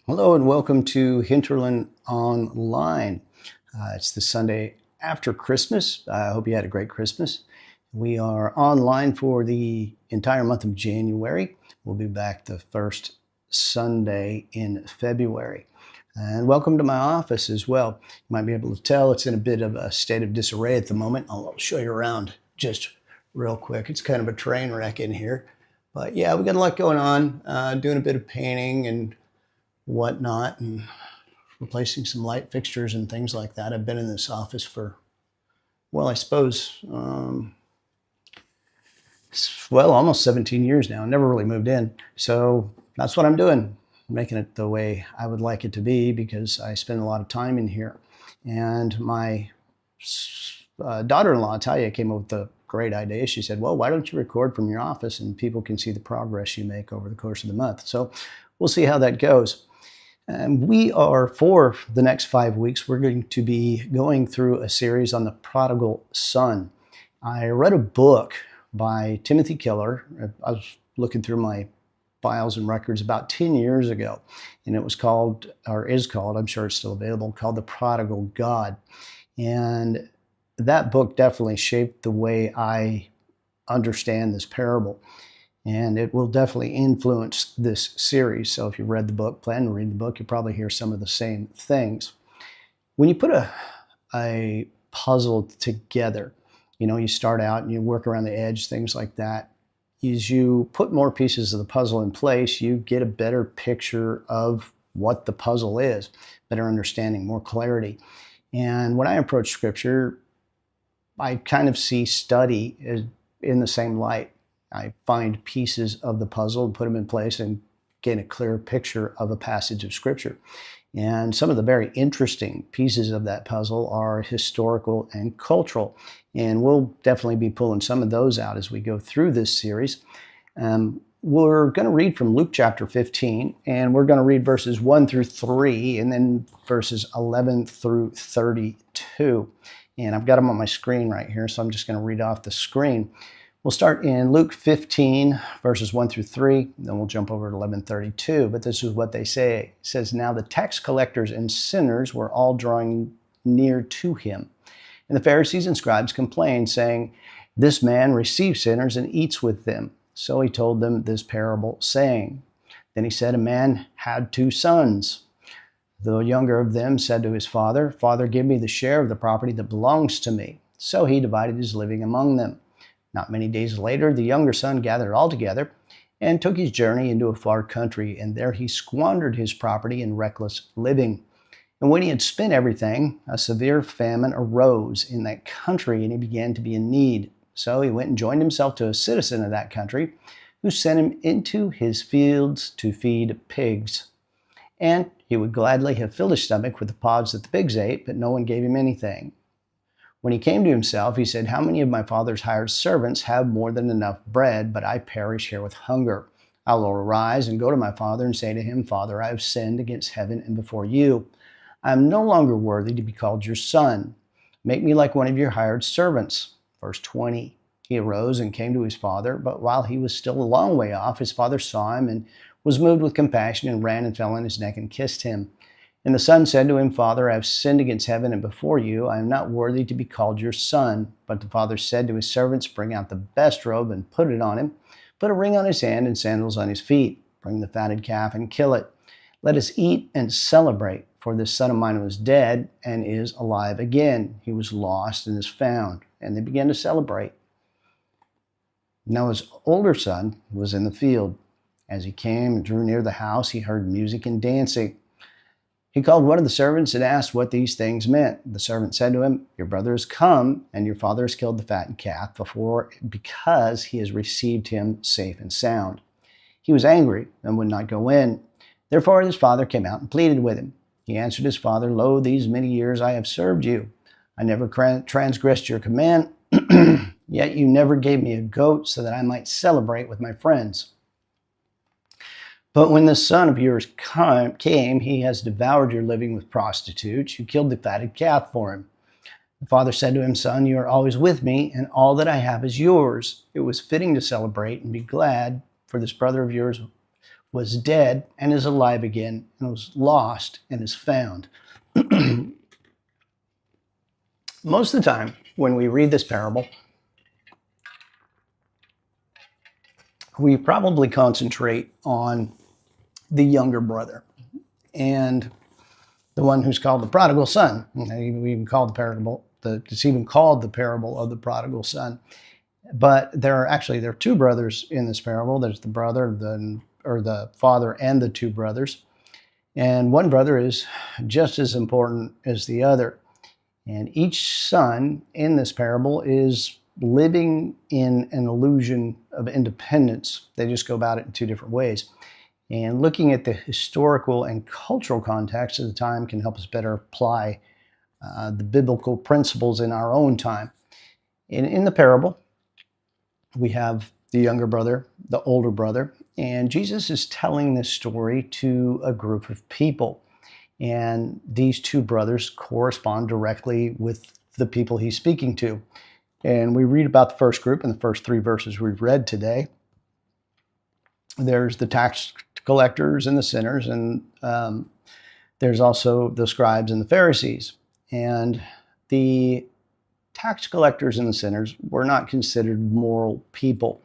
Hello and welcome to Hinterland Online. It's the Sunday after Christmas. I hope you had a great Christmas. We are online for the entire month of January. We'll be back the first Sunday in February. And welcome to my office as well. You might be able to tell it's in a bit of a state of disarray at the moment. I'll show you around just real quick. It's kind of a train wreck in here. But yeah, we got a lot going on, doing a bit of painting and whatnot, and replacing some light fixtures and things like that. I've been in this office for, well, I suppose, almost 17 years now. I never really moved in. So that's what I'm doing, making it the way I would like it to be, because I spend a lot of time in here. And my daughter-in-law, Talia, came up with a great idea. She said, well, why don't you record from your office and people can see the progress you make over the course of the month? So we'll see how that goes. And we are, for the next 5 weeks, we're going to be going through a series on the prodigal son. I read a book by Timothy Keller. I was looking through my files and records about 10 years ago, and it was called, or is called, I'm sure it's still available, called The Prodigal God. And that book definitely shaped the way I understand this parable. And it will definitely influence this series. So if you read the book, plan to read the book, you'll probably hear some of the same things. When you put a puzzle together, you start out and you work around the edge, things like that. As you put more pieces of the puzzle in place, you get a better picture of what the puzzle is, better understanding, more clarity. And when I approach Scripture, I kind of see study in the same light. I find pieces of the puzzle and put them in place and gain a clear picture of a passage of Scripture. And some of the very interesting pieces of that puzzle are historical and cultural. And we'll definitely be pulling some of those out as we go through this series. We're going to read from Luke chapter 15, and we're going to read verses 1 through 3, and then verses 11 through 32. And I've got them on my screen right here, so I'm just going to read off the screen. We'll start in Luke 15, verses 1 through 3, then we'll jump over to 11:32. But this is what they say. It says, now the tax collectors and sinners were all drawing near to him. And the Pharisees and scribes complained, saying, this man receives sinners and eats with them. So he told them this parable, saying, then he said, a man had 2 sons. The younger of them said to his father, Father, give me the share of the property that belongs to me. So he divided his living among them. Not many days later, the younger son gathered all together and took his journey into a far country, and there he squandered his property in reckless living. And when he had spent everything, a severe famine arose in that country, and he began to be in need. So he went and joined himself to a citizen of that country, who sent him into his fields to feed pigs. And he would gladly have filled his stomach with the pods that the pigs ate, but no one gave him anything. When he came to himself, he said, how many of my father's hired servants have more than enough bread, but I perish here with hunger? I will arise and go to my father and say to him, Father, I have sinned against heaven and before you. I am no longer worthy to be called your son. Make me like one of your hired servants. Verse 20, he arose and came to his father, but while he was still a long way off, his father saw him and was moved with compassion and ran and fell on his neck and kissed him. And the son said to him, Father, I have sinned against heaven and before you. I am not worthy to be called your son. But the father said to his servants, bring out the best robe and put it on him. Put a ring on his hand and sandals on his feet. Bring the fatted calf and kill it. Let us eat and celebrate. For this son of mine was dead and is alive again. He was lost and is found. And they began to celebrate. Now his older son was in the field. As he came and drew near the house, he heard music and dancing. He called one of the servants and asked what these things meant. The servant said to him, your brother has come, and your father has killed the fattened calf because he has received him safe and sound. He was angry and would not go in. Therefore his father came out and pleaded with him. He answered his father, lo, these many years I have served you. I never transgressed your command, yet you never gave me a goat so that I might celebrate with my friends. But when the son of yours came, he has devoured your living with prostitutes. You killed the fatted calf for him. The father said to him, Son, you are always with me, and all that I have is yours. It was fitting to celebrate and be glad, for this brother of yours was dead and is alive again, and was lost and is found. Most of the time, when we read this parable, we probably concentrate on the younger brother and the one who's called the prodigal son. We even call the parable, it's even called the parable of the prodigal son. But there are two brothers in this parable. There's the brother, or the father and the two brothers. And one brother is just as important as the other. And each son in this parable is living in an illusion of independence. They just go about it in two different ways. And looking at the historical and cultural context of the time can help us better apply the biblical principles in our own time. In the parable, we have the younger brother, the older brother, and Jesus is telling this story to a group of people. And these two brothers correspond directly with the people he's speaking to. And we read about the first group in the first 3 verses we've read today. There's the tax collectors and the sinners, and there's also the scribes and the Pharisees. And the tax collectors and the sinners were not considered moral people.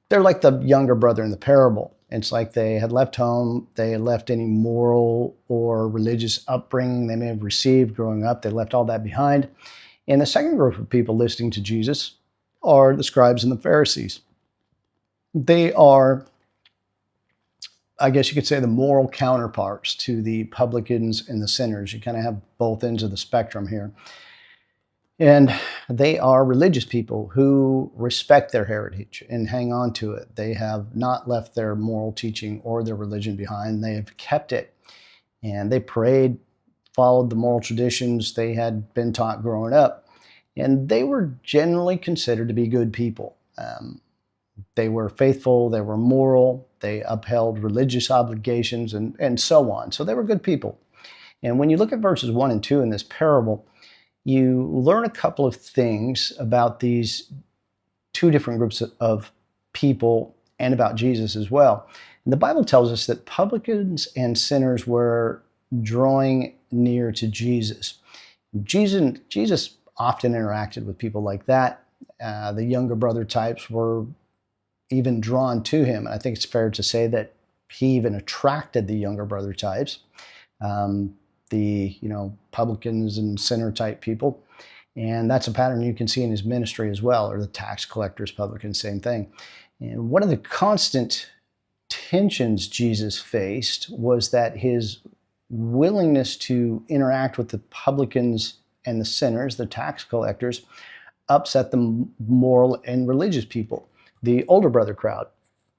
They're like the younger brother in the parable. It's like they had left home, they had left any moral or religious upbringing they may have received growing up. They left all that behind. And the second group of people listening to Jesus are the scribes and the Pharisees. They are, I guess you could say, the moral counterparts to the publicans and the sinners. You kind of have both ends of the spectrum here. And they are religious people who respect their heritage and hang on to it. They have not left their moral teaching or their religion behind. They have kept it. And they prayed, followed the moral traditions they had been taught growing up. And they were generally considered to be good people. They were faithful, they were moral, they upheld religious obligations, and so on. So they were good people. And when you look at verses 1 and 2 in this parable, you learn a couple of things about these two different groups of people and about Jesus as well. And the Bible tells us that publicans and sinners were drawing near to Jesus. Jesus often interacted with people like that. The younger brother types were even drawn to him. And I think it's fair to say that he even attracted the younger brother types. The publicans and sinner type people. And that's a pattern you can see in his ministry as well, or the tax collectors, publicans, same thing. And one of the constant tensions Jesus faced was that his willingness to interact with the publicans and the sinners, the tax collectors, upset the moral and religious people, the older brother crowd.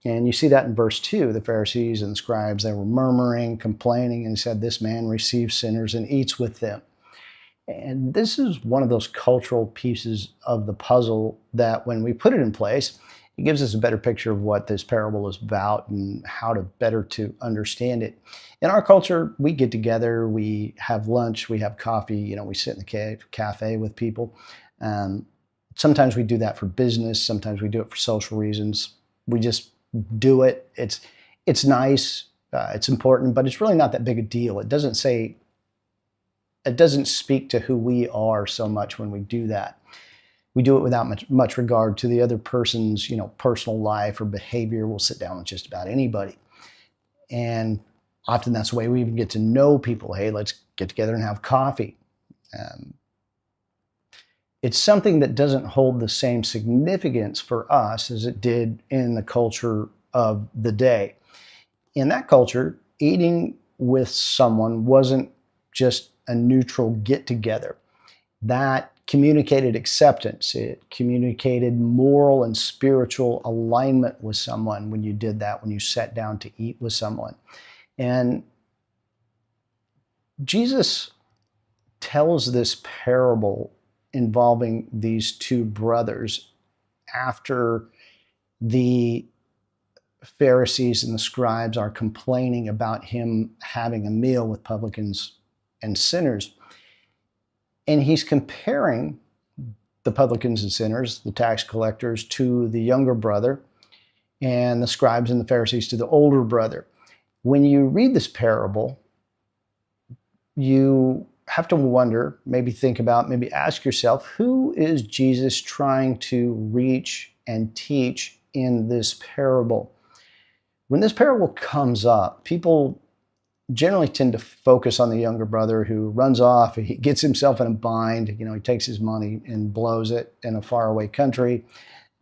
And you see that in verse 2, the Pharisees and the scribes, they were murmuring, complaining, and said, "This man receives sinners and eats with them." And this is one of those cultural pieces of the puzzle that when we put it in place, it gives us a better picture of what this parable is about and how to better to understand it. In our culture, we get together, we have lunch, we have coffee, we sit in the cafe with people. Sometimes we do that for business, sometimes we do it for social reasons. We just do it. It's nice, it's important, but it's really not that big a deal. It doesn't speak to who we are so much when we do that. We do it without much regard to the other person's, personal life or behavior. We'll sit down with just about anybody. And often that's the way we even get to know people. Hey, let's get together and have coffee. It's something that doesn't hold the same significance for us as it did in the culture of the day. In that culture, eating with someone wasn't just a neutral get-together. That communicated acceptance. It communicated moral and spiritual alignment with someone when you did that, when you sat down to eat with someone. And Jesus tells this parable involving these two brothers after the Pharisees and the scribes are complaining about him having a meal with publicans and sinners. And he's comparing the publicans and sinners, the tax collectors, to the younger brother and the scribes and the Pharisees to the older brother. When you read this parable, you have to wonder, maybe think about, maybe ask yourself, who is Jesus trying to reach and teach in this parable? When this parable comes up, people generally tend to focus on the younger brother who runs off, he gets himself in a bind, he takes his money and blows it in a faraway country,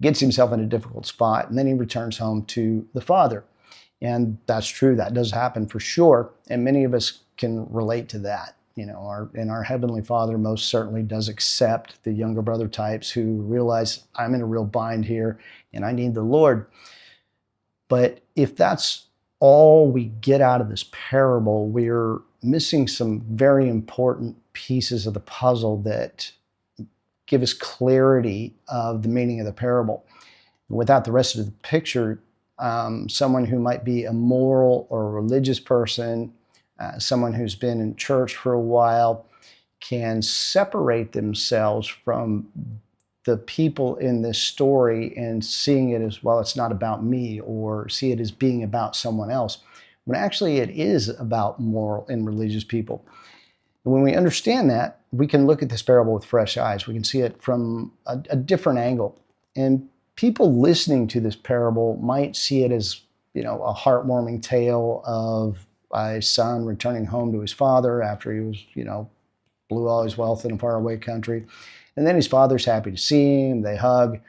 gets himself in a difficult spot, and then he returns home to the father. And that's true, that does happen for sure, and many of us can relate to that. Our Heavenly Father most certainly does accept the younger brother types who realize, I'm in a real bind here and I need the Lord. But if that's all we get out of this parable, we're missing some very important pieces of the puzzle that give us clarity of the meaning of the parable. Without the rest of the picture, someone who might be a moral or religious person, someone who's been in church for a while, can separate themselves from the people in this story and seeing it as, well, it's not about me, or see it as being about someone else, when actually it is about moral and religious people. And when we understand that, we can look at this parable with fresh eyes. We can see it from a different angle. And people listening to this parable might see it as, a heartwarming tale of a son returning home to his father after he was, blew all his wealth in a faraway country. And then his father's happy to see him, they hug,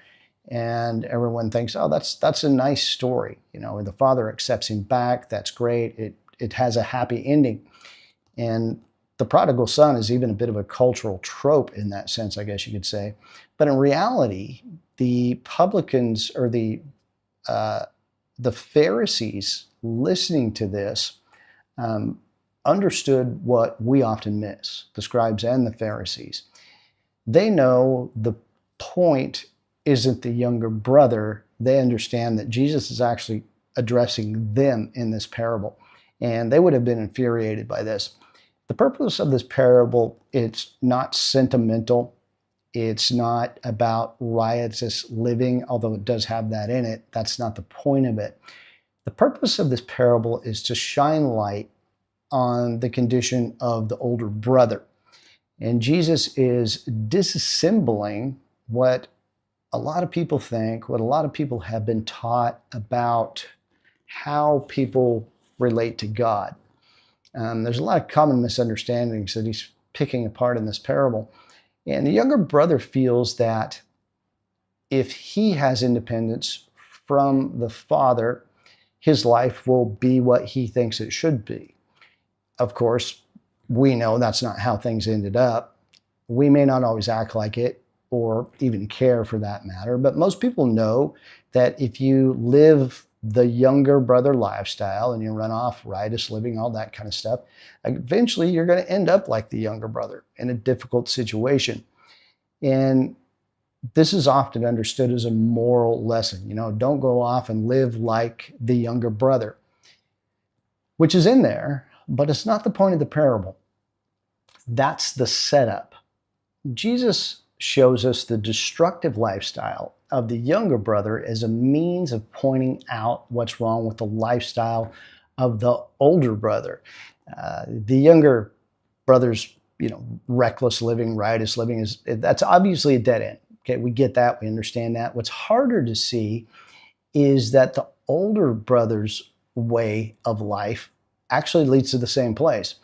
and everyone thinks, oh, that's a nice story. The father accepts him back, that's great. It has a happy ending. And the prodigal son is even a bit of a cultural trope in that sense, I guess you could say. But in reality, the publicans, or the Pharisees listening to this understood what we often miss, the scribes and the Pharisees. They know the point isn't the younger brother. They understand that Jesus is actually addressing them in this parable, and they would have been infuriated by this. The purpose of this parable, it's not sentimental. It's not about riotous living, although it does have that in it. That's not the point of it. The purpose of this parable is to shine light on the condition of the older brother. And Jesus is disassembling what a lot of people think, what a lot of people have been taught about how people relate to God. There's a lot of common misunderstandings that he's picking apart in this parable. And the younger brother feels that if he has independence from the father, his life will be what he thinks it should be. Of course, we know that's not how things ended up. We may not always act like it, or even care for that matter, but most people know that if you live the younger brother lifestyle and you run off riotous living, all that kind of stuff, eventually you're going to end up like the younger brother in a difficult situation. And this is often understood as a moral lesson. Don't go off and live like the younger brother, which is in there, but it's not the point of the parable. That's the setup. Jesus shows us the destructive lifestyle of the younger brother as a means of pointing out what's wrong with the lifestyle of the older brother. The younger brother's, reckless living, riotous living, that's obviously a dead end. Okay, we get that, we understand that. What's harder to see is that the older brother's way of life actually leads to the same place.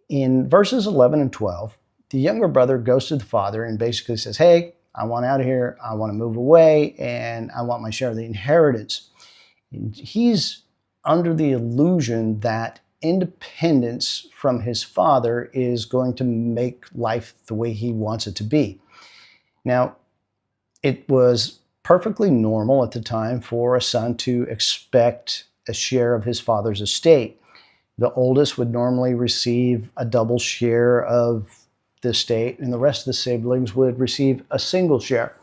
In verses 11 and 12, the younger brother goes to the father and basically says, hey, I want out of here, I want to move away, and I want my share of the inheritance. And he's under the illusion that independence from his father is going to make life the way he wants it to be. Now, it was perfectly normal at the time for a son to expect a share of his father's estate. The oldest would normally receive a double share of the estate, and the rest of the siblings would receive a single share.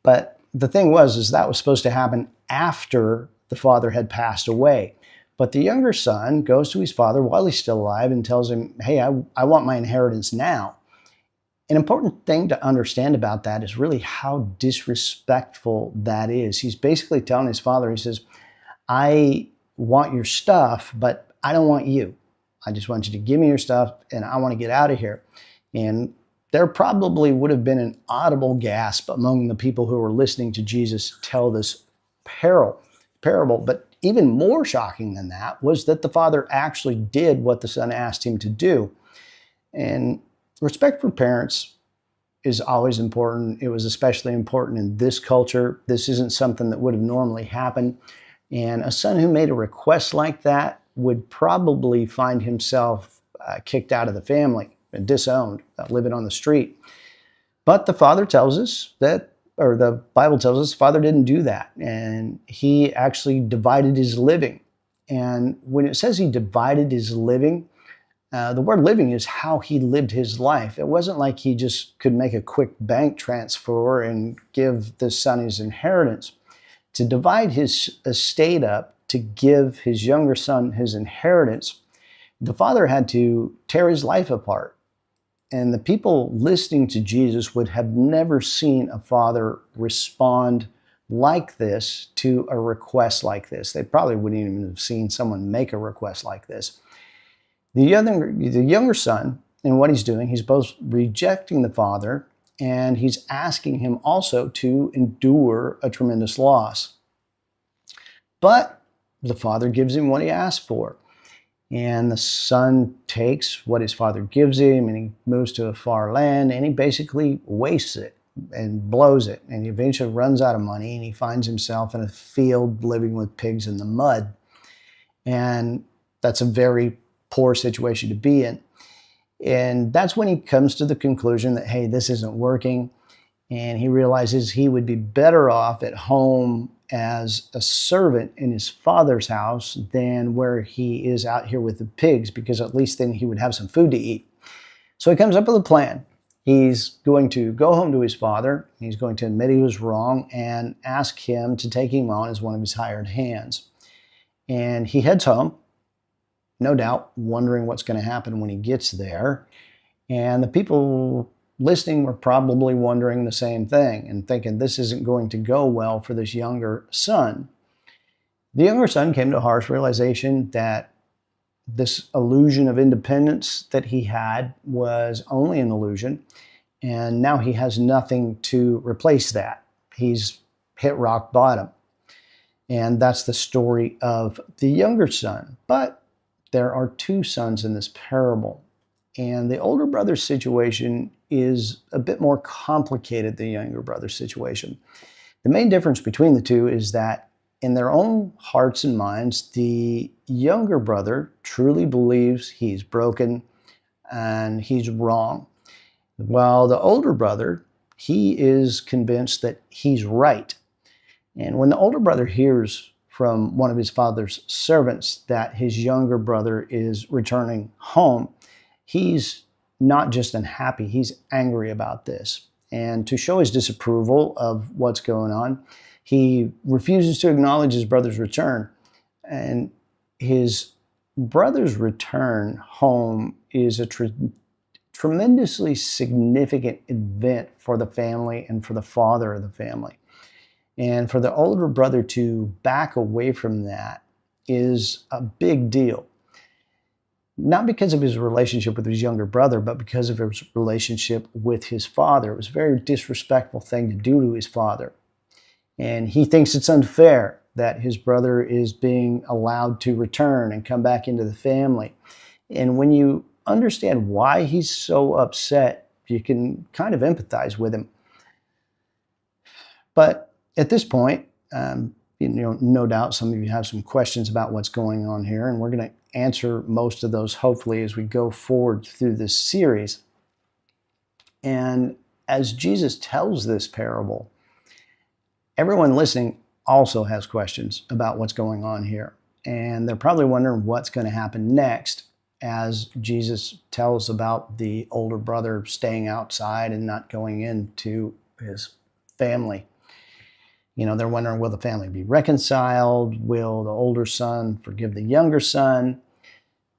But the thing is that was supposed to happen after the father had passed away. But the younger son goes to his father while he's still alive and tells him, hey, I want my inheritance now. An important thing to understand about that is really how disrespectful that is. He's basically telling his father, he says, I want your stuff, but I don't want you. I just want you to give me your stuff and I want to get out of here. And there probably would have been an audible gasp among the people who were listening to Jesus tell this parable. But even more shocking than that was that the father actually did what the son asked him to do. And respect for parents is always important. It was especially important in this culture. This isn't something that would have normally happened. And a son who made a request like that would probably find himself kicked out of the family and disowned, living on the street. But the father tells us that, or the Bible tells us, the father didn't do that. And he actually divided his living. And when it says he divided his living, the word living is how he lived his life. It wasn't like he just could make a quick bank transfer and give the son his inheritance. To divide his estate up to give his younger son his inheritance, the father had to tear his life apart. And the people listening to Jesus would have never seen a father respond like this to a request like this. They probably wouldn't even have seen someone make a request like this. The younger son, in what he's doing, he's both rejecting the father and he's asking him also to endure a tremendous loss. But the father gives him what he asked for. And the son takes what his father gives him and he moves to a far land and he basically wastes it and blows it. And he eventually runs out of money and he finds himself in a field living with pigs in the mud. And that's a very poor situation to be in. And that's when he comes to the conclusion that, hey, this isn't working. And he realizes he would be better off at home as a servant in his father's house than where he is out here with the pigs, because at least then he would have some food to eat. So he comes up with a plan. He's going to go home to his father. He's going to admit he was wrong and ask him to take him on as one of his hired hands. And he heads home, no doubt wondering what's going to happen when he gets there. And the people listening were probably wondering the same thing and thinking this isn't going to go well for this younger son. The younger son came to a harsh realization that this illusion of independence that he had was only an illusion, and now he has nothing to replace that. He's hit rock bottom. And that's the story of the younger son. But there are two sons in this parable. And the older brother's situation is a bit more complicated than the younger brother's situation. The main difference between the two is that in their own hearts and minds, the younger brother truly believes he's broken and he's wrong. While the older brother, he is convinced that he's right. And when the older brother hears from one of his father's servants that his younger brother is returning home, he's not just unhappy, he's angry about this. And to show his disapproval of what's going on, he refuses to acknowledge his brother's return. And his brother's return home is a tremendously significant event for the family and for the father of the family. And for the older brother to back away from that is a big deal. Not because of his relationship with his younger brother, but because of his relationship with his father. It was a very disrespectful thing to do to his father. And he thinks it's unfair that his brother is being allowed to return and come back into the family. And when you understand why he's so upset, you can kind of empathize with him. But at this point, no doubt some of you have some questions about what's going on here, and we're going to answer most of those hopefully as we go forward through this series. And as Jesus tells this parable, everyone listening also has questions about what's going on here. And they're probably wondering what's going to happen next as Jesus tells about the older brother staying outside and not going into his family. They're wondering, will the family be reconciled? Will the older son forgive the younger son?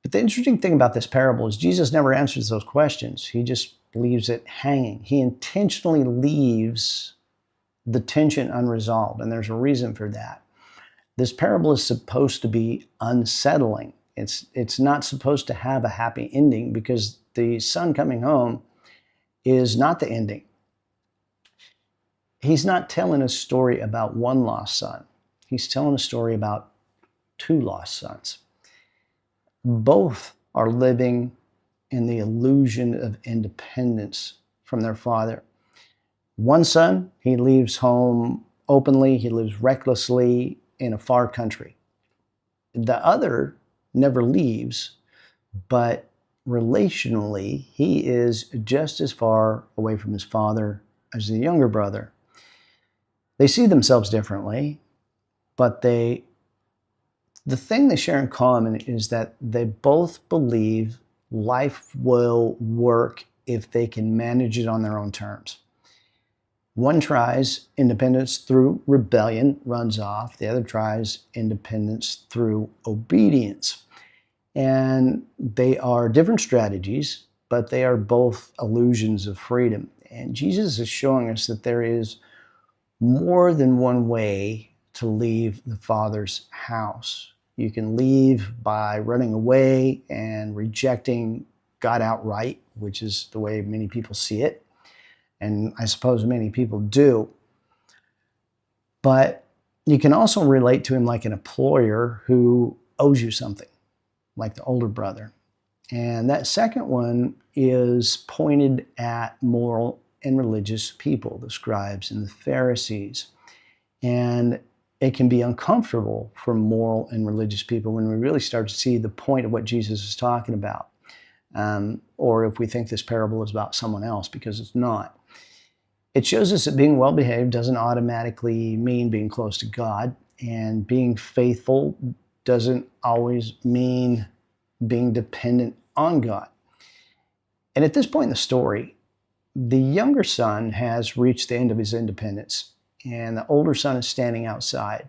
But the interesting thing about this parable is Jesus never answers those questions. He just leaves it hanging. He intentionally leaves the tension unresolved, and there's a reason for that. This parable is supposed to be unsettling. It's not supposed to have a happy ending, because the son coming home is not the ending. He's not telling a story about one lost son. He's telling a story about two lost sons. Both are living in the illusion of independence from their father. One son, he leaves home openly, he lives recklessly in a far country. The other never leaves, but relationally, he is just as far away from his father as the younger brother. They see themselves differently, but the thing they share in common is that they both believe life will work if they can manage it on their own terms. One tries independence through rebellion, runs off. The other tries independence through obedience. And they are different strategies, but they are both illusions of freedom. And Jesus is showing us that there is more than one way to leave the Father's house. You can leave by running away and rejecting God outright, which is the way many people see it. And I suppose many people do. But you can also relate to him like an employer who owes you something, like the older brother. And that second one is pointed at moral and religious people, the scribes and the Pharisees. And it can be uncomfortable for moral and religious people when we really start to see the point of what Jesus is talking about. Or if we think this parable is about someone else, because it's not. It shows us that being well-behaved doesn't automatically mean being close to God, and being faithful doesn't always mean being dependent on God. And at this point in the story, the younger son has reached the end of his independence, and the older son is standing outside.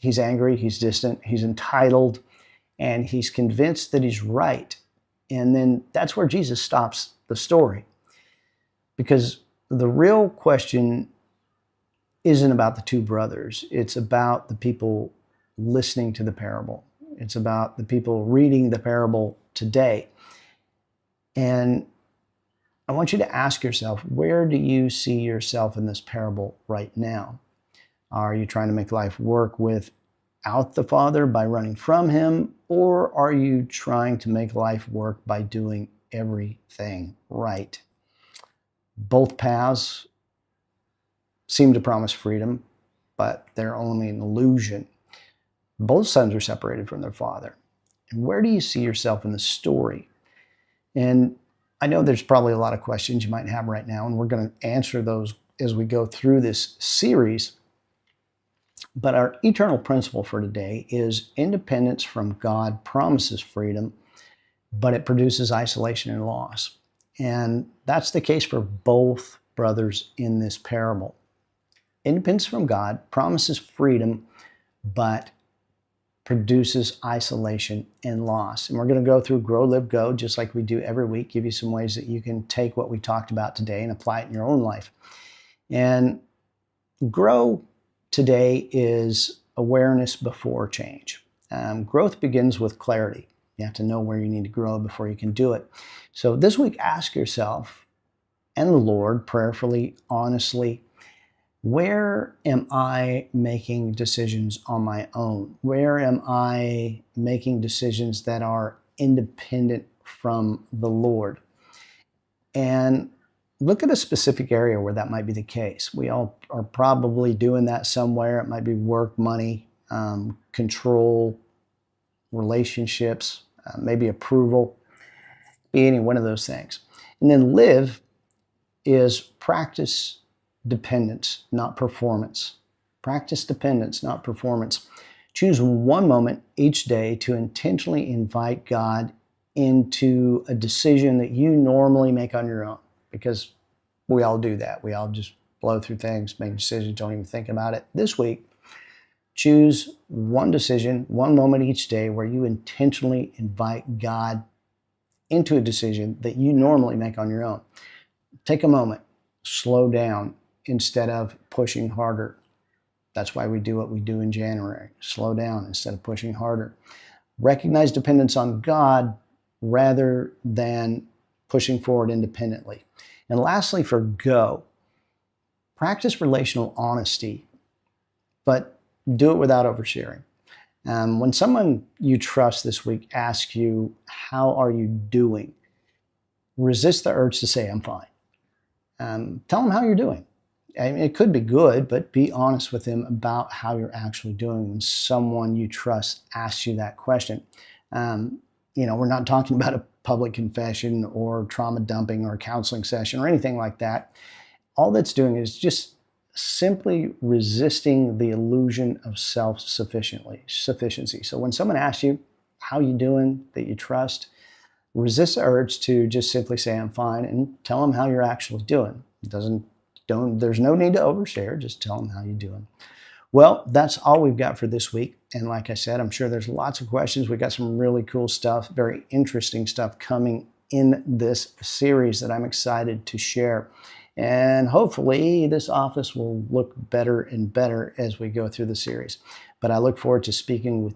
He's angry, he's distant, he's entitled, and he's convinced that he's right. And then that's where Jesus stops the story. Because the real question isn't about the two brothers. It's about the people listening to the parable. It's about the people reading the parable today. And I want you to ask yourself, where do you see yourself in this parable right now? Are you trying to make life work without the Father by running from him? Or are you trying to make life work by doing everything right? Both paths seem to promise freedom, but they're only an illusion. Both sons are separated from their father. And where do you see yourself in the story? And I know there's probably a lot of questions you might have right now, and we're going to answer those as we go through this series. But our eternal principle for today is independence from God promises freedom, but it produces isolation and loss. And that's the case for both brothers in this parable. Independence from God promises freedom, but produces isolation and loss. And we're going to go through Grow, Live, Go, just like we do every week, give you some ways that you can take what we talked about today and apply it in your own life. And Grow today is awareness before change. Growth begins with clarity. You have to know where you need to grow before you can do it. So this week, ask yourself and the Lord prayerfully, honestly, where am I making decisions on my own? Where am I making decisions that are independent from the Lord? And look at a specific area where that might be the case. We all are probably doing that somewhere. It might be work, money, control, relationships, maybe approval, be any one of those things. And then live is practice dependence, not performance. Practice dependence, not performance. Choose one moment each day to intentionally invite God into a decision that you normally make on your own, because we all do that. We all just blow through things, make decisions, don't even think about it. This week, choose one decision, one moment each day where you intentionally invite God into a decision that you normally make on your own. Take a moment, slow down instead of pushing harder. That's why we do what we do in January. Slow down instead of pushing harder. Recognize dependence on God rather than pushing forward independently. And lastly, for go, practice relational honesty, but do it without oversharing. When someone you trust this week asks you, how are you doing? Resist the urge to say, I'm fine. Tell them how you're doing. I mean, it could be good, but be honest with them about how you're actually doing when someone you trust asks you that question. We're not talking about a public confession or trauma dumping or a counseling session or anything like that. All that's doing is just simply resisting the illusion of self-sufficiency. So when someone asks you, how you doing, that you trust, resist the urge to just simply say, I'm fine, and tell them how you're actually doing. There's no need to overshare. Just tell them how you're doing. Well, that's all we've got for this week. And like I said, I'm sure there's lots of questions. We've got some really cool stuff, very interesting stuff coming in this series that I'm excited to share. And hopefully this office will look better and better as we go through the series. But I look forward to speaking with